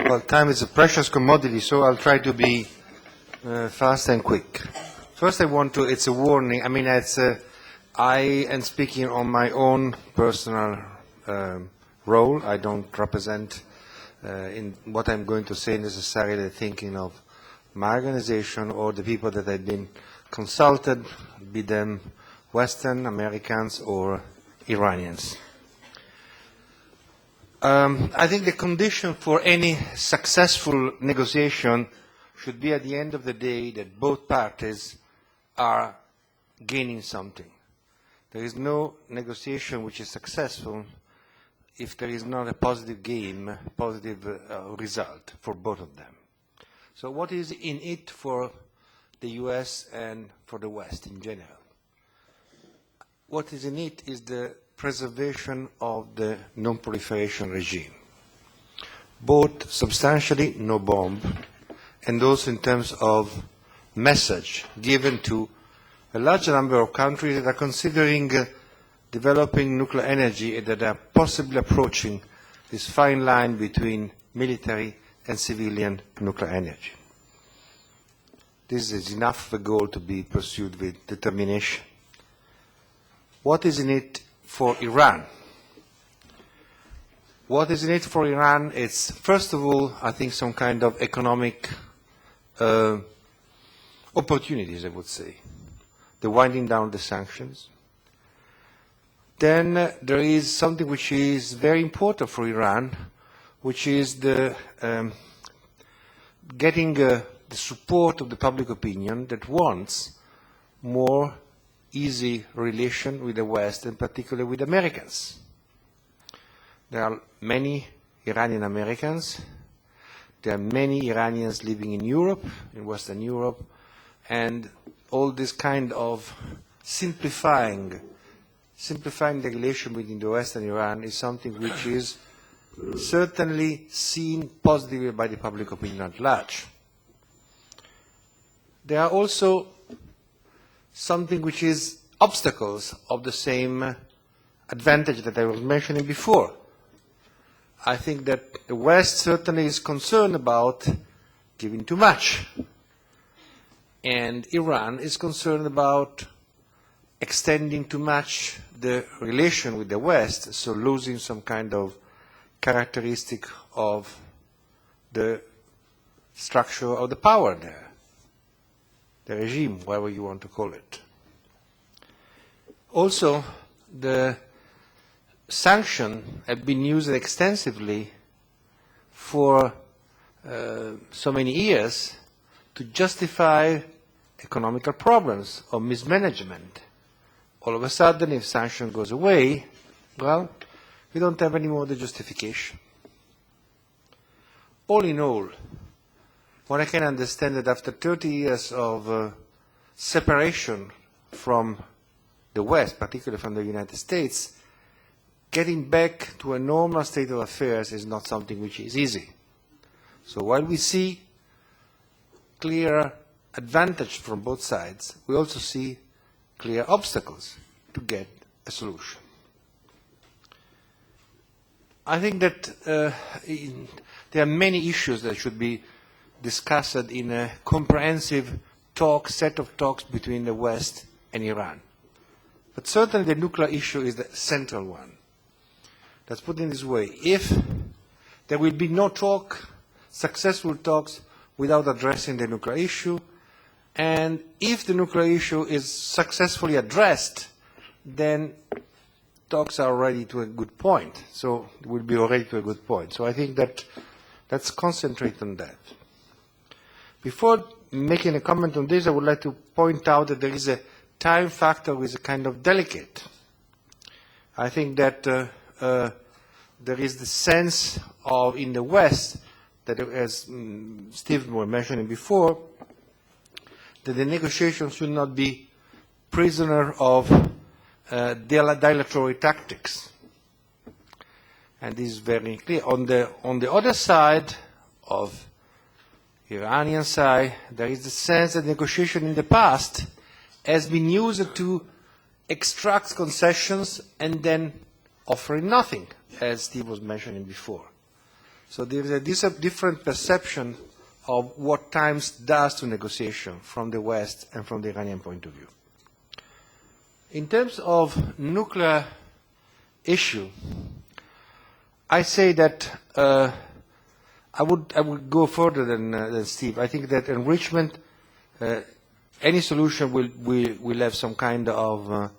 Well, time is a precious commodity, so I'll try to be fast and quick. First, it's a warning. I mean, I am speaking on my own personal role. I don't represent in what I'm going to say necessarily thinking of my organization or the people that have been consulted, be them Western Americans or Iranians. I think the condition for any successful negotiation should be at the end of the day that both parties are gaining something. There is no negotiation which is successful if there is not a positive game, positive result for both of them. So what is in it for the US and for the West in general? What is in it is the preservation of the non-proliferation regime, both substantially no bomb and also in terms of message given to a large number of countries that are considering developing nuclear energy and that are possibly approaching this fine line between military and civilian nuclear energy. This is enough of a goal to be pursued with determination. What is in it for Iran? What is in it for Iran? It's, first of all, I think some kind of economic opportunities, I would say. The winding down of the sanctions. Then there is something which is very important for Iran, which is the getting the support of the public opinion that wants more easy relation with the West, and particularly with Americans. There are many Iranian Americans. There are many Iranians living in Europe, in Western Europe, and all this kind of simplifying the relation between the West and Iran is something which is certainly seen positively by the public opinion at large. There are also something which is obstacles of the same advantage that I was mentioning before. I think that the West certainly is concerned about giving too much, and Iran is concerned about extending too much the relation with the West, so losing some kind of characteristic of the structure of the power there, the regime, whatever you want to call it. Also, the sanctions have been used extensively for so many years to justify economical problems or mismanagement. All of a sudden, if sanction goes away, well, we don't have any more the justification. All in all, one can understand that after 30 years of separation from the West, particularly from the United States, getting back to a normal state of affairs is not something which is easy. So while we see clear advantage from both sides, we also see clear obstacles to get a solution. I think that there are many issues that should be discussed in a comprehensive set of talks between the West and Iran. But certainly the nuclear issue is the central one. Let's put it this way. If there will be no successful talks without addressing the nuclear issue, and if the nuclear issue is successfully addressed, then talks are already to a good point. So it will be already to a good point. So I think that let's concentrate on that. Before making a comment on this, I would like to point out that there is a time factor which is kind of delicate. I think that there is the sense of, in the West, that as Steve was mentioning before, that the negotiations should not be prisoner of dilatory tactics. And this is very clear. On the other side of Iranian side, there is the sense that negotiation in the past has been used to extract concessions and then offering nothing, as Steve was mentioning before. So there is a different perception of what times does to negotiation from the West and from the Iranian point of view. In terms of nuclear issue, I say that I would go further than Steve. I think that enrichment, any solution will have some kind of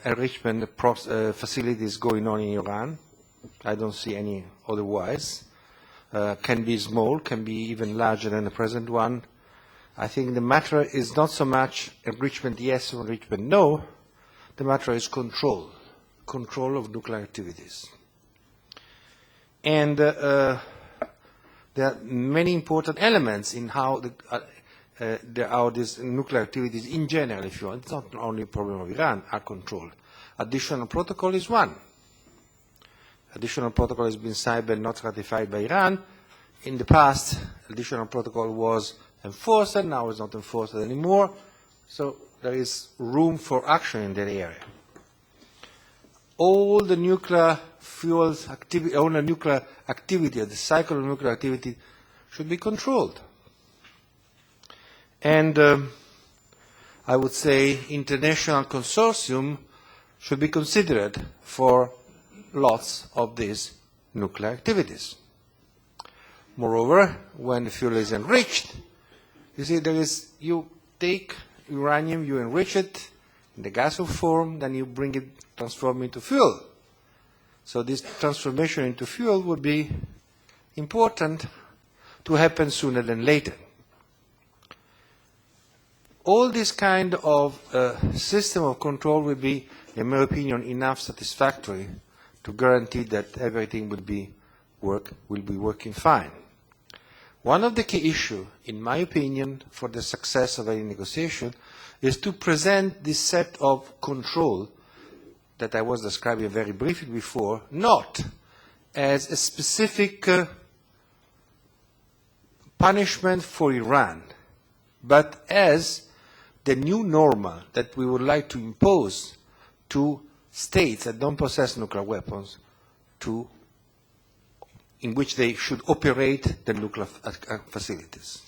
enrichment facilities going on in Iran. I don't see any otherwise. Can be small, can be even larger than the present one. I think the matter is not so much enrichment yes or enrichment no. The matter is control of nuclear activities. And there are many important elements in how there are these nuclear activities in general, if you want. It's not only a problem of Iran, are controlled. Additional protocol is one. Additional protocol has been signed but not ratified by Iran. In the past, additional protocol was enforced, and now it's not enforced anymore. So there is room for action in that area. All the nuclear fuels activity, all the nuclear activity, the cycle of nuclear activity should be controlled. And I would say international consortium should be considered for lots of these nuclear activities. Moreover, when the fuel is enriched, you see you take uranium, you enrich it in the gaseous form, then you bring it, transform it into fuel. So this transformation into fuel would be important to happen sooner than later. All this kind of system of control will be, in my opinion, enough satisfactory to guarantee that everything will be working fine. One of the key issues, in my opinion, for the success of any negotiation is to present this set of control that I was describing very briefly before, not as a specific punishment for Iran, but as the new normal that we would like to impose to states that don't possess nuclear weapons, in which they should operate the nuclear facilities.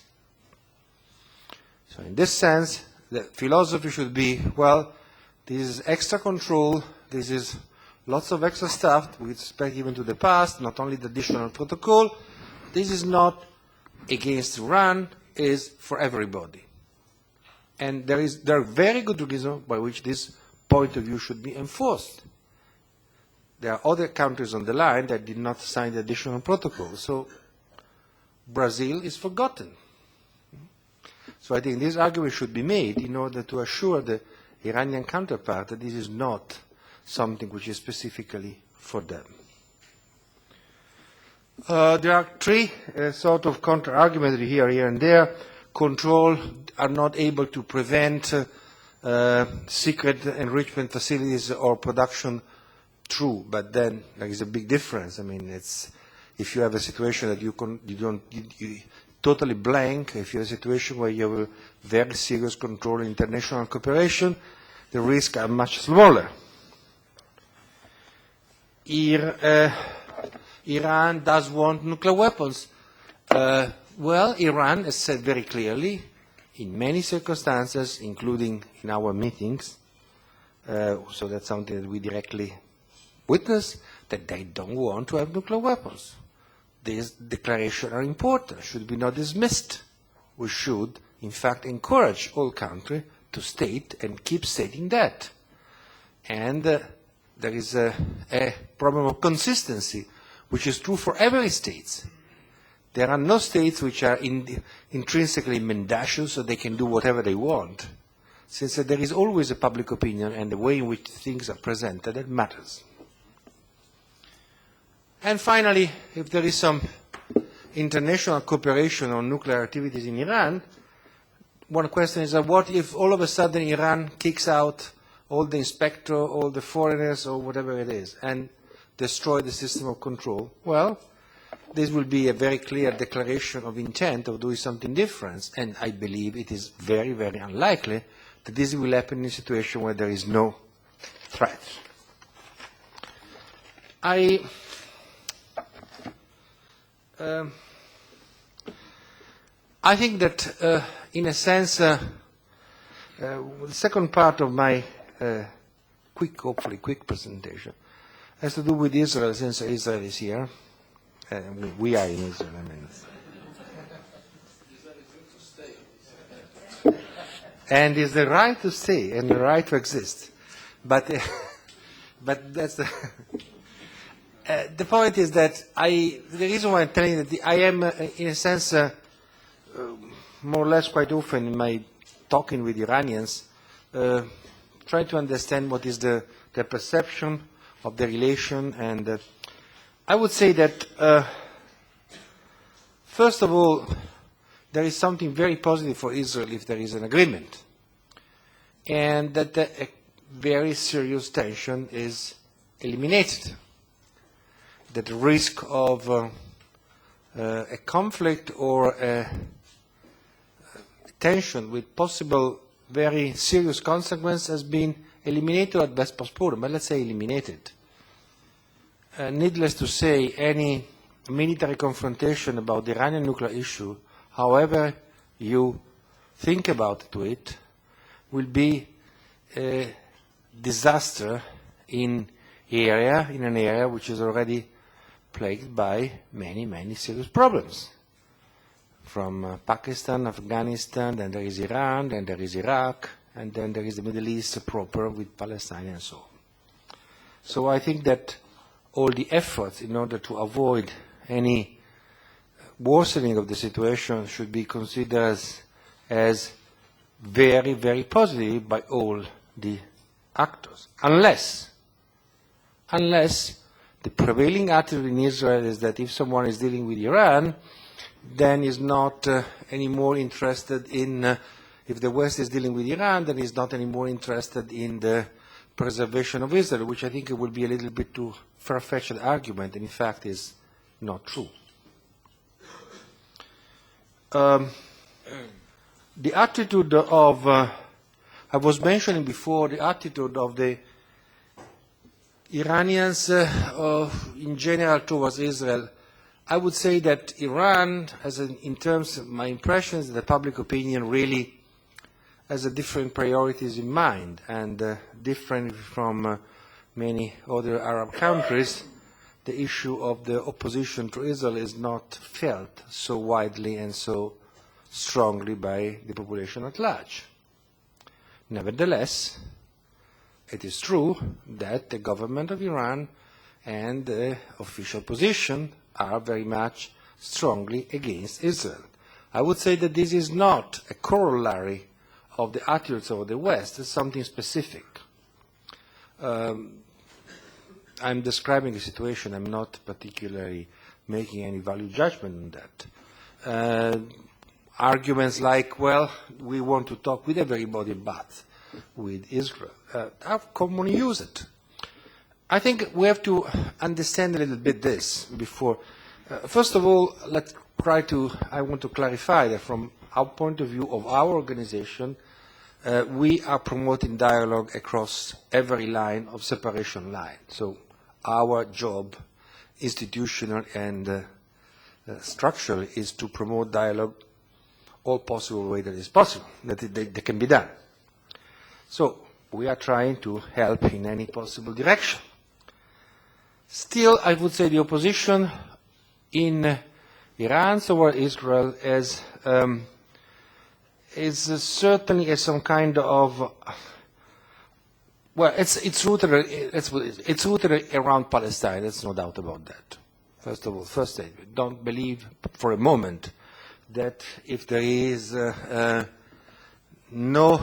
So in this sense, the philosophy should be, well, this is extra control, this is lots of extra stuff with respect even to the past, not only the additional protocol. This is not against Iran, is for everybody. And there are very good reasons by which this point of view should be enforced. There are other countries on the line that did not sign the additional protocol. So Brazil is forgotten. So I think this argument should be made in order to assure the Iranian counterpart that this is not something which is specifically for them. There are three sort of counter-arguments here and there. Control are not able to prevent secret enrichment facilities or production. True, but then there is a big difference. I mean, if you have a situation that you totally blank, if you have a situation where you have a very serious control in international cooperation, the risks are much smaller. Iran does want nuclear weapons. Well, Iran has said very clearly, in many circumstances, including in our meetings, so that's something that we directly witness, that they don't want to have nuclear weapons. These declarations are important, should be not dismissed. We should, in fact, encourage all countries to state and keep stating that. And there is a problem of consistency, which is true for every state. There are no states which are intrinsically mendacious, so they can do whatever they want, since there is always a public opinion and the way in which things are presented that matters. And finally, if there is some international cooperation on nuclear activities in Iran, one question is, what if all of a sudden Iran kicks out all the inspectors, all the foreigners, or whatever it is, and destroy the system of control? Well, this will be a very clear declaration of intent of doing something different, and I believe it is very, very unlikely that this will happen in a situation where there is no threat. I think that, in a sense, the second part of my hopefully quick presentation has to do with Israel, since Israel is here. We are in Israel, I mean. And it's the right to stay and the right to exist. But that's the point is that the reason why I'm telling you that I am, in a sense, more or less quite often in my talking with Iranians, trying to understand what is the perception of the relation. And I would say that, first of all, there is something very positive for Israel if there is an agreement, and that a very serious tension is eliminated, that the risk of a conflict or a tension with possible very serious consequences has been eliminated at best postponed, but let's say eliminated. Needless to say, any military confrontation about the Iranian nuclear issue, however you think about it, will be a disaster in an area which is already plagued by many, many serious problems. From Pakistan, Afghanistan, then there is Iran, then there is Iraq, and then there is the Middle East proper with Palestine and so on. So I think that all the efforts in order to avoid any worsening of the situation should be considered as very, very positive by all the actors, unless the prevailing attitude in Israel is that if someone is dealing with Iran, then is not any more interested in, if the West is dealing with Iran, then is not any more interested in the preservation of Israel, which I think it would be a little bit too far-fetched argument, and in fact is not true. The attitude of, I was mentioning before, the attitude of the Iranians in general towards Israel. I would say that Iran, in terms of my impressions, the public opinion really has a different priorities in mind, and different from many other Arab countries. The issue of the opposition to Israel is not felt so widely and so strongly by the population at large. Nevertheless, it is true that the government of Iran and the official position are very much strongly against Israel. I would say that this is not a corollary of the attitudes of the West. It's something specific. I'm describing a situation. I'm not particularly making any value judgment on that. Arguments like, well, we want to talk with everybody but with Israel, are commonly used. I think we have to understand a little bit this before. First of all, I want to clarify that from our point of view of our organization, we are promoting dialogue across every line of separation line. So our job, institutional and structural, is to promote dialogue all possible way that is possible, that can be done. So we are trying to help in any possible direction. Still, I would say the opposition in Iran toward Israel is certainly some kind of, well, it's rooted around Palestine. There's no doubt about that. First of all, first statement: don't believe for a moment that if there is no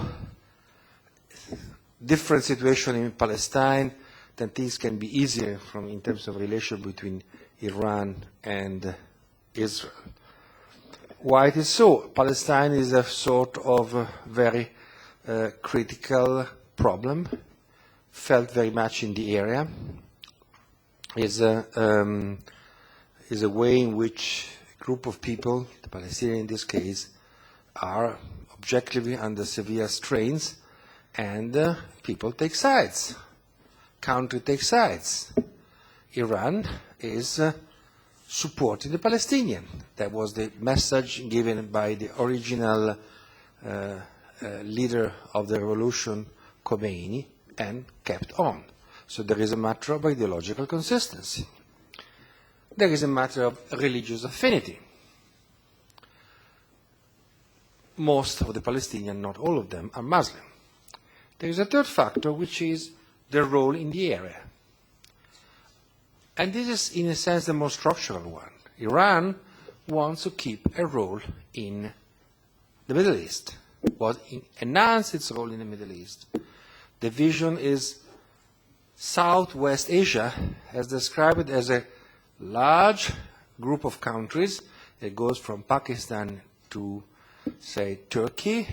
different situation in Palestine, then things can be easier in terms of relation between Iran and Israel. Why it is so? Palestine is a sort of very critical problem, felt very much in the area. Is a way in which a group of people, the Palestinians in this case, are objectively under severe strains, and people take sides. Country takes sides. Iran is supporting the Palestinian. That was the message given by the original leader of the revolution, Khomeini, and kept on. So there is a matter of ideological consistency. There is a matter of religious affinity. Most of the Palestinians, not all of them, are Muslim. There is a third factor, which is their role in the area. And this is, in a sense, the most structural one. Iran wants to keep a role in the Middle East, enhance its role in the Middle East. The vision is Southwest Asia, as described as a large group of countries that goes from Pakistan to, say, Turkey,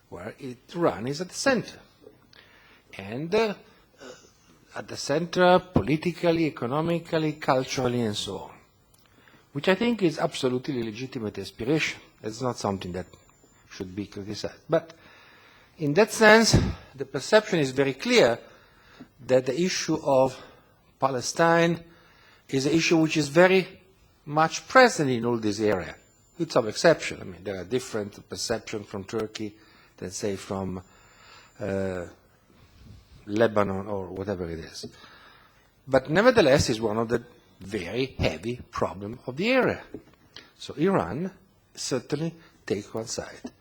where Iran is at the center. And at the center, politically, economically, culturally, and so on, which I think is absolutely legitimate aspiration. It's not something that should be criticized. But in that sense, the perception is very clear that the issue of Palestine is an issue which is very much present in all this area, with some exception. I mean, there are different perceptions from Turkey than, say, from Lebanon or whatever it is. But nevertheless, it's one of the very heavy problems of the area. So Iran certainly takes one side.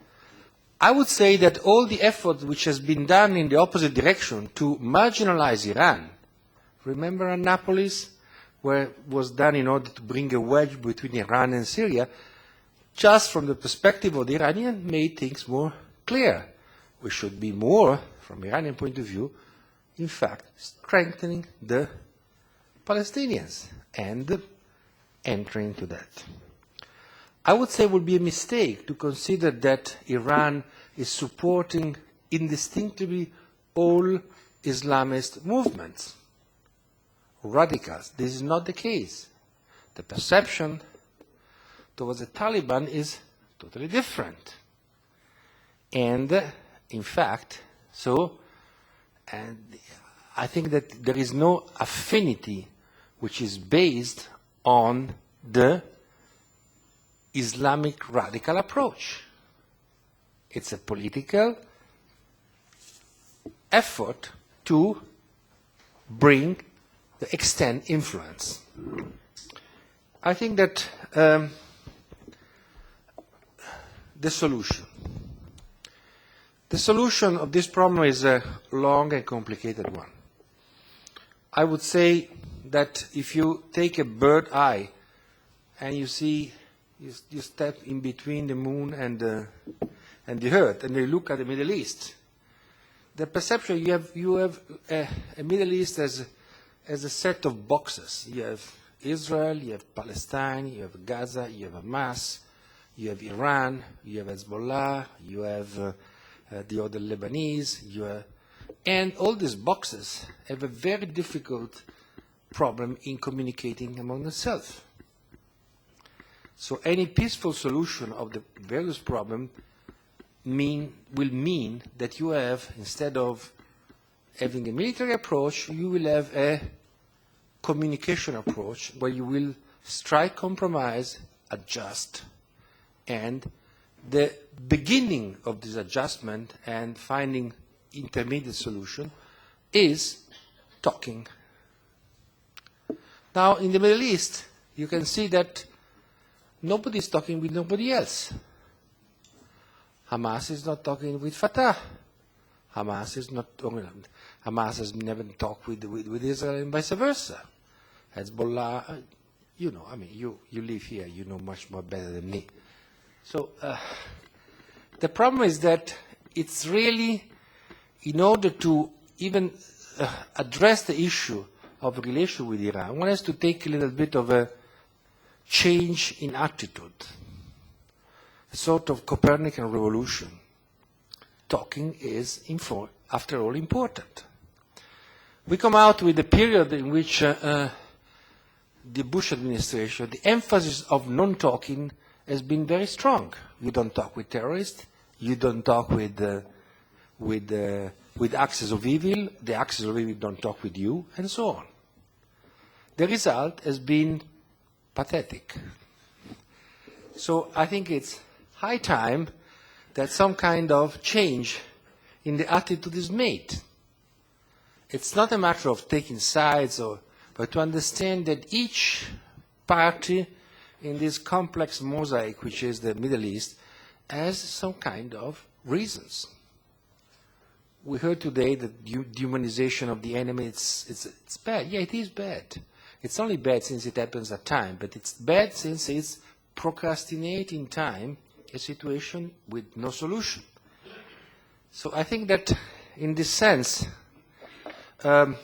I would say that all the effort which has been done in the opposite direction to marginalize Iran, remember Annapolis, where it was done in order to bring a wedge between Iran and Syria, just from the perspective of the Iranian, made things more clear. We should be more, from Iranian point of view, in fact, strengthening the Palestinians and entering into that. I would say it would be a mistake to consider that Iran is supporting indistinctly all Islamist movements, radicals. This is not the case. The perception towards the Taliban is totally different. And in fact, and I think that there is no affinity which is based on the Islamic radical approach. It's a political effort to extend influence. I think that the solution of this problem is a long and complicated one. I would say that if you take a bird eye and you see, you step in between the moon and the earth, and you look at the Middle East, the perception you have a Middle East as a set of boxes. You have Israel, you have Palestine, you have Gaza, you have Hamas, you have Iran, you have Hezbollah, you have the other Lebanese, and all these boxes have a very difficult problem in communicating among themselves. So any peaceful solution of the various problems will mean that you have, instead of having a military approach, you will have a communication approach where you will strike compromise, adjust, and the beginning of this adjustment and finding intermediate solution is talking. Now, in the Middle East, you can see that nobody is talking with nobody else. Hamas is not talking with Fatah. Hamas has never talked with Israel and vice versa. Hezbollah, you live here, you know much more better than me. So the problem is that it's really, in order to even address the issue of relation with Iran, one has to take a little bit of a change in attitude, a sort of Copernican revolution. Talking is, after all, important. We come out with a period in which the Bush administration, the emphasis of non-talking has been very strong. You don't talk with terrorists. You don't talk with axis of evil. The axis of evil don't talk with you, and so on. The result has been pathetic. So I think it's high time that some kind of change in the attitude is made. It's not a matter of taking sides, but to understand that each party in this complex mosaic, which is the Middle East, has some kind of reasons. We heard today that dehumanization of the enemy, it's bad. Yeah, it is bad. It's only bad since it happens at time, but it's bad since it's procrastinating time a situation with no solution. So I think that in this sense, the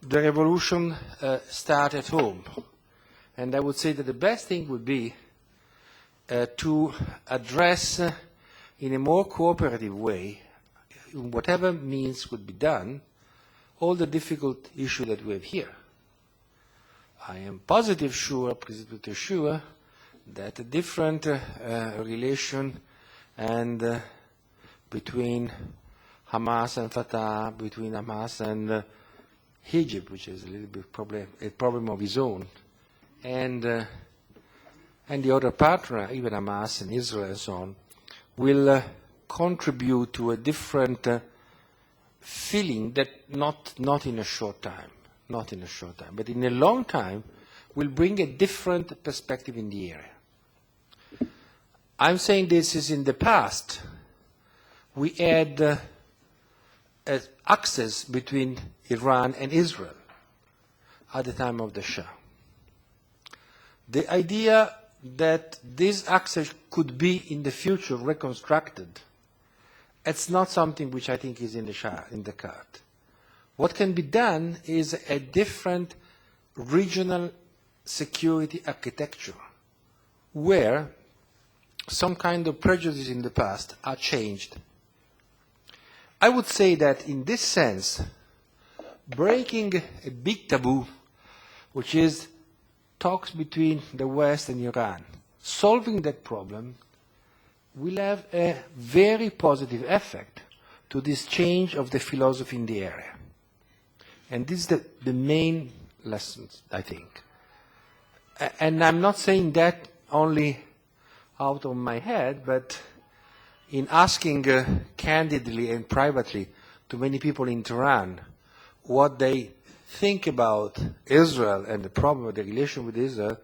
revolution starts at home. And I would say that the best thing would be to address in a more cooperative way, in whatever means could be done, all the difficult issues that we have here. I am positive sure, pretty sure, that a different relation and between Hamas and Fatah, between Hamas and Egypt, which is a little bit a problem of its own, and the other partner, even Hamas and Israel and so on, will contribute to a different feeling that not in a short time, but in a long time will bring a different perspective in the area. I'm saying this is in the past. We had access between Iran and Israel at the time of the Shah. The idea that this access could be in the future reconstructed, it's not something which I think is in the card. What can be done is a different regional security architecture where some kind of prejudices in the past are changed. I would say that in this sense, breaking a big taboo, which is talks between the West and Iran, solving that problem will have a very positive effect to this change of the philosophy in the area. And this is the main lessons, I think. And I'm not saying that only out of my head, but in asking candidly and privately to many people in Tehran what they think about Israel and the problem of the relation with Israel,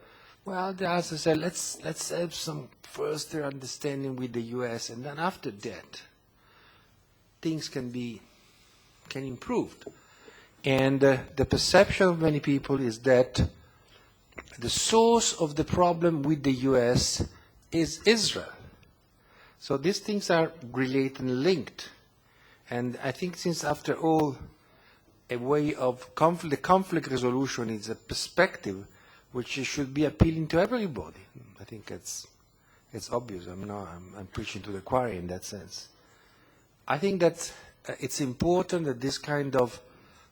well, the answer said, let's have some further understanding with the U.S., and then after that, things can improve. And the perception of many people is that the source of the problem with the U.S. is Israel. So these things are related and linked. And I think since after all, a way of the conflict resolution is a perspective which should be appealing to everybody. I think it's obvious. I'm preaching to the choir in that sense. I think that it's important that this kind of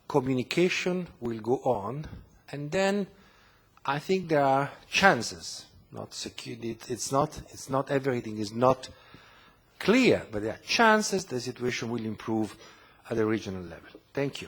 communication will go on, and then I think there are chances. Not security. It's not everything is not clear, but there are chances the situation will improve at the regional level. Thank you.